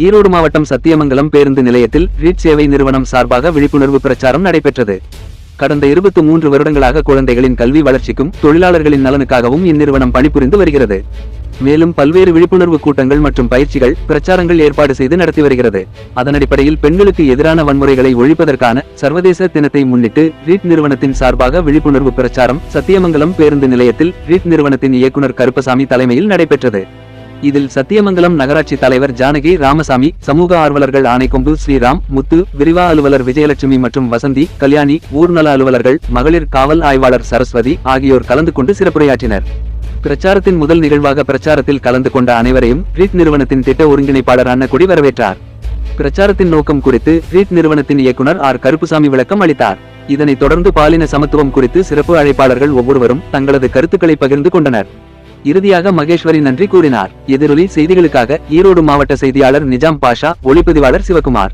ஈரோடு மாவட்டம் சத்தியமங்கலம் பேருந்து நிலையத்தில் ரீட் சேவை நிறுவனம் சார்பாக விழிப்புணர்வு பிரச்சாரம் நடைபெற்றது. கடந்த 23 வருடங்களாக குழந்தைகளின் கல்வி வளர்ச்சிக்கும் தொழிலாளர்களின் நலனுக்காகவும் இந்நிறுவனம் பணிபுரிந்து வருகிறது. மேலும் பல்வேறு விழிப்புணர்வு கூட்டங்கள் மற்றும் பயிற்சிகள், பிரச்சாரங்கள் ஏற்பாடு செய்து நடத்தி வருகிறது. அதன் அடிப்படையில் பெண்களுக்கு எதிரான வன்முறைகளை ஒழிப்பதற்கான சர்வதேச தினத்தை முன்னிட்டு ரீட் நிறுவனத்தின் சார்பாக விழிப்புணர்வு பிரச்சாரம் சத்தியமங்கலம் பேருந்து நிலையத்தில் ரீட் நிறுவனத்தின் இயக்குனர் கருப்பசாமி தலைமையில் நடைபெற்றது. இதில் சத்தியமங்கலம் நகராட்சி தலைவர் ஜானகி ராமசாமி, சமூக ஆர்வலர்கள் ஆணைக்கொம்பு ஸ்ரீராம், முத்து, விரிவா அலுவலர் விஜயலட்சுமி மற்றும் வசந்தி, கல்யாணி, ஊர்நல அலுவலர்கள், மகளிர் காவல் ஆய்வாளர் சரஸ்வதி ஆகியோர் கலந்து கொண்டு சிறப்புரையாற்றினர். பிரச்சாரத்தின் முதல் நிகழ்வாக பிரச்சாரத்தில் கலந்து கொண்ட அனைவரையும் ரீட் நிறுவனத்தின் திட்ட ஒருங்கிணைப்பாளர் அன்னக்குடி வரவேற்றார். பிரச்சாரத்தின் நோக்கம் குறித்து ரீட் நிறுவனத்தின் இயக்குனர் ஆர் கருப்புசாமி விளக்கம் அளித்தார். இதனைத் தொடர்ந்து பாலின சமத்துவம் குறித்து சிறப்பு அழைப்பாளர்கள் ஒவ்வொருவரும் தங்களது கருத்துக்களை பகிர்ந்து கொண்டனர். இறுதியாக மகேஸ்வரி நன்றி கூறினார். எதிரொலி செய்திகளுக்காக ஈரோடு மாவட்ட செய்தியாளர் நிஜாம் பாஷா, ஒளிப்பதிவாளர் சிவகுமார்.